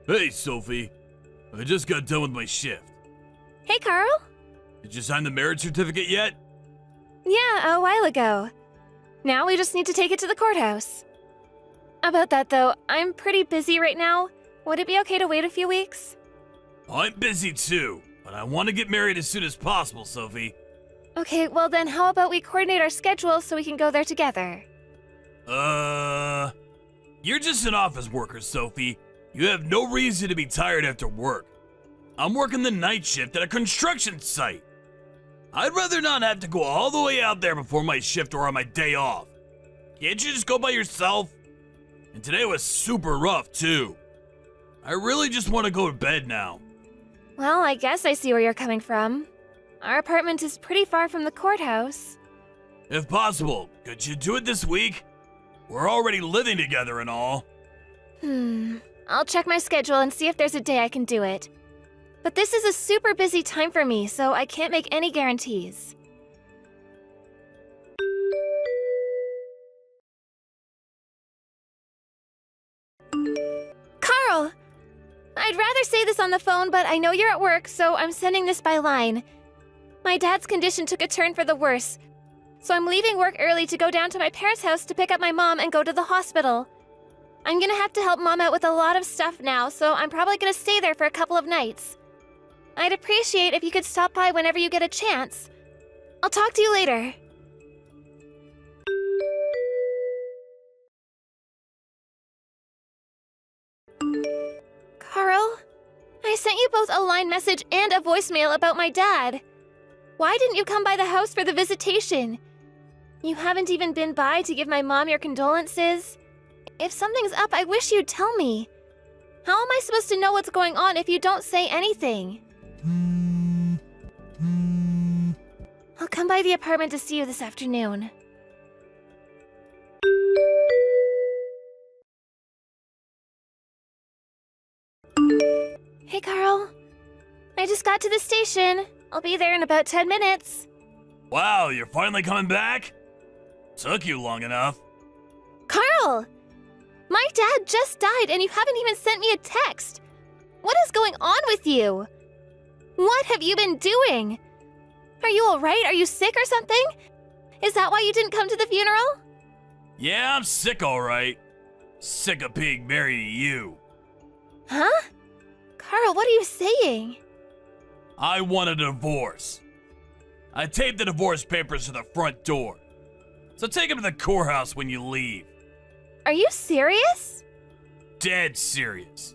Hey, Sophie. I just got done with my shift. Hey, Carl. Did you sign the marriage certificate yet? Yeah, a while ago. Now we just need to take it to the courthouse. About that, though, I'm pretty busy right now. Would it be okay to wait a few weeks? I'm busy too, but I want to get married as soon as possible, Sophie. Okay, well then how about we coordinate our schedules so we can go there together? You're just an office worker, Sophie. You have no reason to be tired after work. I'm working the night shift at a construction site. I'd rather not have to go all the way out there before my shift or on my day off. Can't you just go by yourself? And today was super rough, too. I really just want to go to bed now. Well, I guess I see where you're coming from. Our apartment is pretty far from the courthouse. If possible, could you do it this week? We're already living together and all. I'll check my schedule and see if there's a day I can do it. But this is a super busy time for me, so I can't make any guarantees. Carl! I'd rather say this on the phone, but I know you're at work, so I'm sending this by line. My dad's condition took a turn for the worse, so I'm leaving work early to go down to my parents' house to pick up my mom and go to the hospital. I'm gonna have to help Mom out with a lot of stuff now, so I'm probably gonna stay there for a couple of nights. I'd appreciate if you could stop by whenever you get a chance. I'll talk to you later. Carl, I sent you both a line message and a voicemail about my dad. Why didn't you come by the house for the visitation? You haven't even been by to give my mom your condolences. If something's up, I wish you'd tell me. How am I supposed to know what's going on if you don't say anything? I'll come by the apartment to see you this afternoon. Hey, Carl. I just got to the station. I'll be there in about 10 minutes. Wow, you're finally coming back? Took you long enough. Carl! My dad just died and you haven't even sent me a text. What is going on with you? What have you been doing? Are you alright? Are you sick or something? Is that why you didn't come to the funeral? Yeah, I'm sick alright. Sick of being married to you. Huh? Carl, what are you saying? I want a divorce. I taped the divorce papers to the front door. So take them to the courthouse when you leave. Are you serious? Dead serious.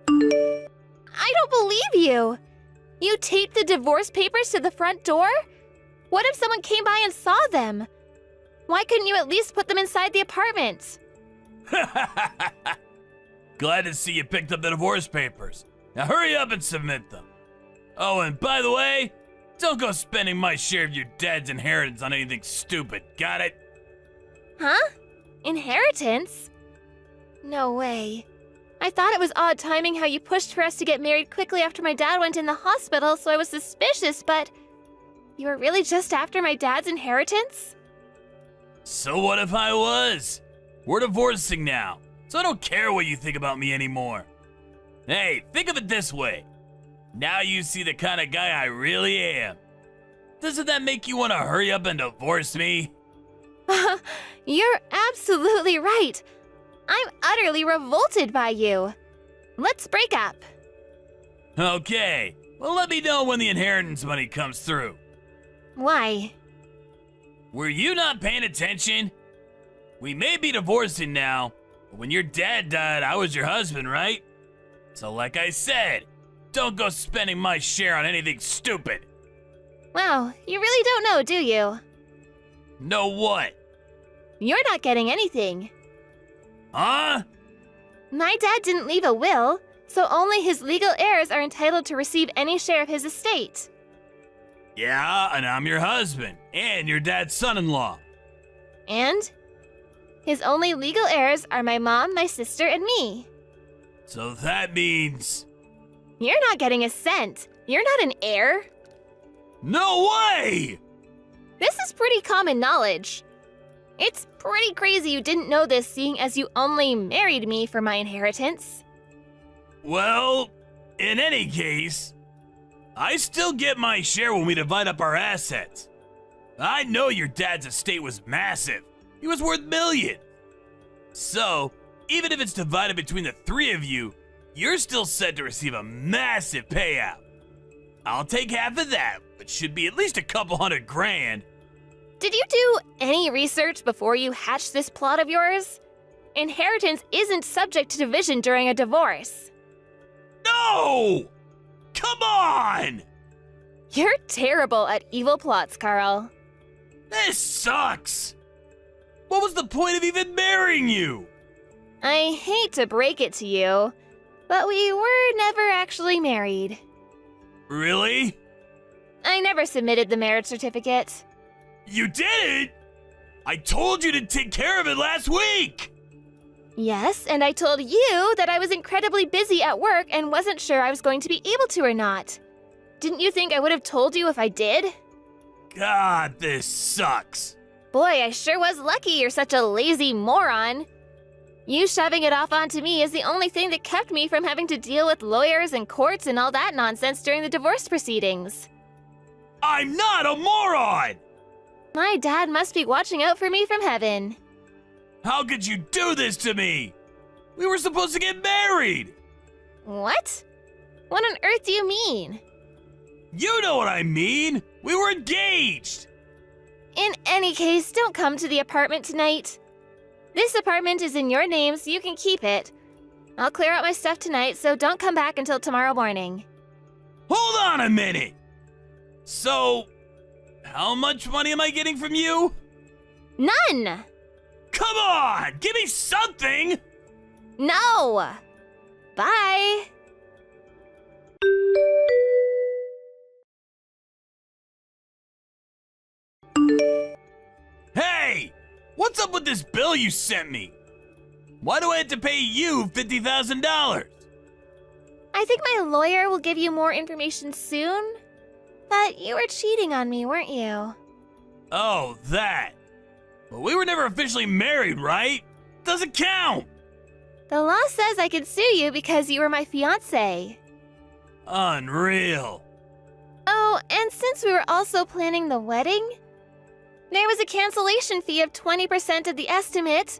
I don't believe you! You taped the divorce papers to the front door? What if someone came by and saw them? Why couldn't you at least put them inside the apartment? Glad to see you picked up the divorce papers. Now hurry up and submit them. Oh, and by the way, don't go spending my share of your dad's inheritance on anything stupid, got it? Huh? Inheritance? No way. I thought it was odd timing how you pushed for us to get married quickly after my dad went in the hospital, so I was suspicious, but you were really just after my dad's inheritance? So what if I was? We're divorcing now, so I don't care what you think about me anymore. Hey, think of it this way. Now you see the kind of guy I really am. Doesn't that make you want to hurry up and divorce me? You're absolutely right. I'm utterly revolted by you. Let's break up. Okay, well let me know when the inheritance money comes through. Why? Were you not paying attention? We may be divorcing now, but when your dad died, I was your husband, right? So like I said, don't go spending my share on anything stupid. Wow, you really don't know, do you? Know what? You're not getting anything. Huh? My dad didn't leave a will, so only his legal heirs are entitled to receive any share of his estate. Yeah, and I'm your husband, and your dad's son-in-law. And? His only legal heirs are my mom, my sister, and me. So that means... You're not getting a cent. You're not an heir. No way! This is pretty common knowledge. It's pretty crazy you didn't know this, seeing as you only married me for my inheritance. Well, in any case, I still get my share when we divide up our assets. I know your dad's estate was massive. He was worth millions. So, even if it's divided between the three of you, you're still set to receive a massive payout. I'll take half of that, which should be at least a couple $100,000. Did you do any research before you hatched this plot of yours? Inheritance isn't subject to division during a divorce. No! Come on! You're terrible at evil plots, Carl. This sucks! What was the point of even marrying you? I hate to break it to you, but we were never actually married. Really? I never submitted the marriage certificate. You didn't? I told you to take care of it last week! Yes, and I told you that I was incredibly busy at work and wasn't sure I was going to be able to or not. Didn't you think I would have told you if I did? God, this sucks. Boy, I sure was lucky you're such a lazy moron. You shoving it off onto me is the only thing that kept me from having to deal with lawyers and courts and all that nonsense during the divorce proceedings. I'm not a moron! My dad must be watching out for me from heaven. How could you do this to me? We were supposed to get married! What? What on earth do you mean? You know what I mean! We were engaged! In any case, don't come to the apartment tonight. This apartment is in your name, so you can keep it. I'll clear out my stuff tonight, so don't come back until tomorrow morning. Hold on a minute! So, how much money am I getting from you? None! Come on! Give me something! No! Bye! Hey! What's up with this bill you sent me? Why do I have to pay you $50,000? I think my lawyer will give you more information soon. But you were cheating on me, weren't you? Oh, that. But we were never officially married, right? Doesn't count! The law says I can sue you because you were my fiancé. Unreal. Oh, and since we were also planning the wedding, there was a cancellation fee of 20% of the estimate,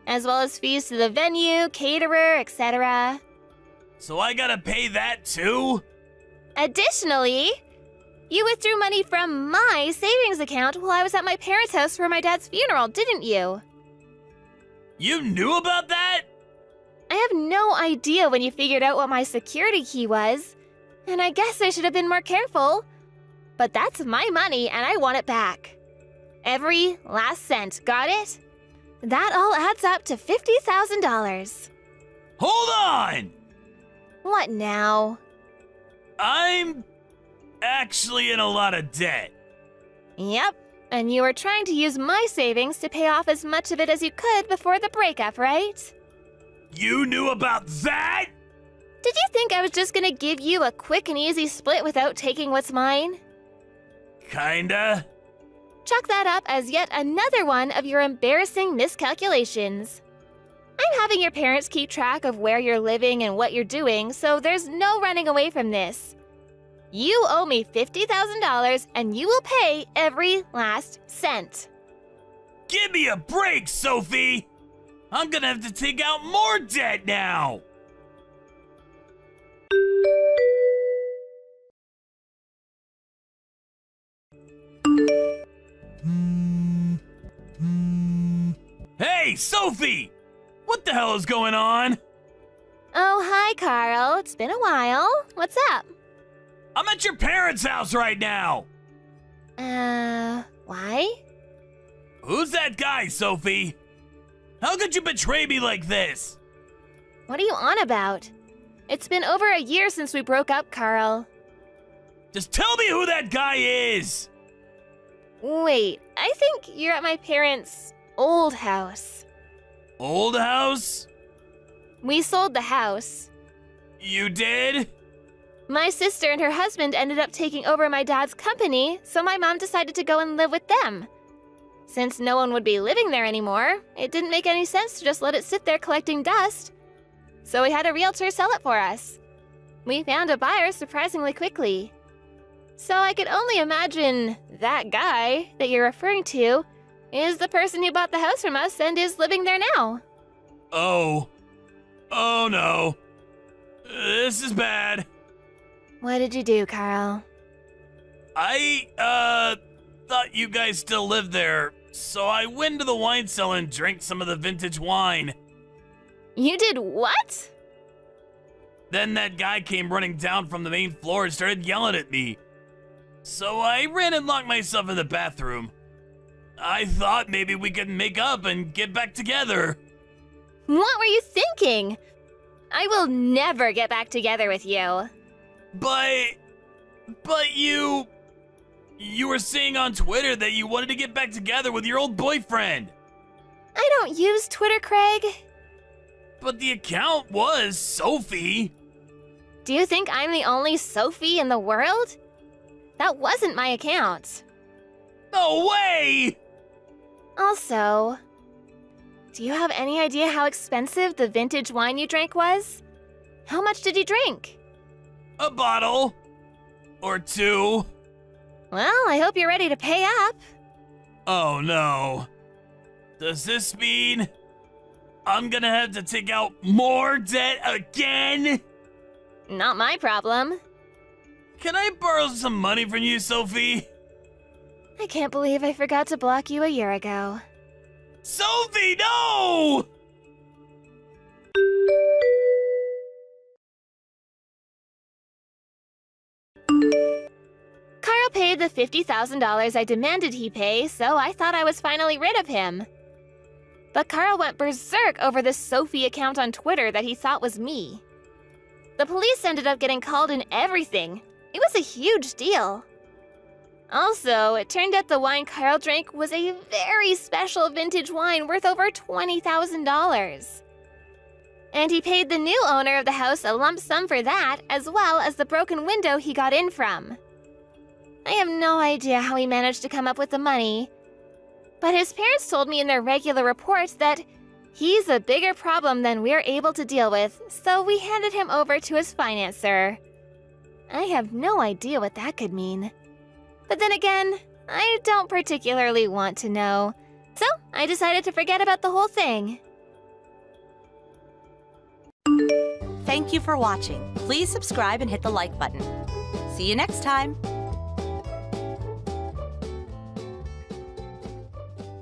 as well as fees to the venue, caterer, etc. So I gotta pay that too? Additionally, you withdrew money from my savings account while I was at my parents' house for my dad's funeral, didn't you? You knew about that? I have no idea when you figured out what my security key was, and I guess I should have been more careful. But that's my money and I want it back. Every last cent, got it? That all adds up to $50,000. Hold on! What now? I'm actually in a lot of debt. Yep, and you were trying to use my savings to pay off as much of it as you could before the breakup, right? You knew about that? Did you think I was just gonna give you a quick and easy split without taking what's mine? Kinda. Chalk that up as yet another one of your embarrassing miscalculations. I'm having your parents keep track of where you're living and what you're doing, so there's no running away from this. You owe me $50,000 and you will pay every last cent. Give me a break, Sophie! I'm gonna have to take out more debt now! Hey, Sophie! What the hell is going on? Oh, hi, Carl. It's been a while. What's up? I'm at your parents' house right now! Why? Who's that guy, Sophie? How could you betray me like this? What are you on about? It's been over a year since we broke up, Carl. Just tell me who that guy is! Wait, I think you're at my parents' old house. Old house? We sold the house. You did? My sister and her husband ended up taking over my dad's company, so my mom decided to go and live with them. Since no one would be living there anymore, it didn't make any sense to just let it sit there collecting dust. So we had a realtor sell it for us. We found a buyer surprisingly quickly. So I could only imagine that guy that you're referring to is the person who bought the house from us and is living there now. Oh. Oh no. This is bad. What did you do, Carl? I, thought you guys still lived there, so I went to the wine cellar and drank some of the vintage wine. You did what? Then that guy came running down from the main floor and started yelling at me. So I ran and locked myself in the bathroom. I thought maybe we could make up and get back together. What were you thinking? I will never get back together with you. But you were saying on Twitter that you wanted to get back together with your old boyfriend. I don't use Twitter, Craig. But the account was Sophie. Do you think I'm the only Sophie in the world? That wasn't my account. No way! Also, do you have any idea how expensive the vintage wine you drank was? How much did you drink? A bottle. Or two. Well, I hope you're ready to pay up. Oh no. Does this mean I'm gonna have to take out more debt again? Not my problem. Can I borrow some money from you, Sophie? I can't believe I forgot to block you a year ago. Sophie, no! Carl paid the $50,000 I demanded he pay, so I thought I was finally rid of him. But Carl went berserk over this Sophie account on Twitter that he thought was me. The police ended up getting called and everything. It was a huge deal. Also, it turned out the wine Carl drank was a very special vintage wine worth over $20,000. And he paid the new owner of the house a lump sum for that, as well as the broken window he got in from. I have no idea how he managed to come up with the money, but his parents told me in their regular reports that he's a bigger problem than we're able to deal with, so we handed him over to his financer. I have no idea what that could mean. But then again, I don't particularly want to know, so I decided to forget about the whole thing. Thank you for watching. Please subscribe and hit the like button. See you next time.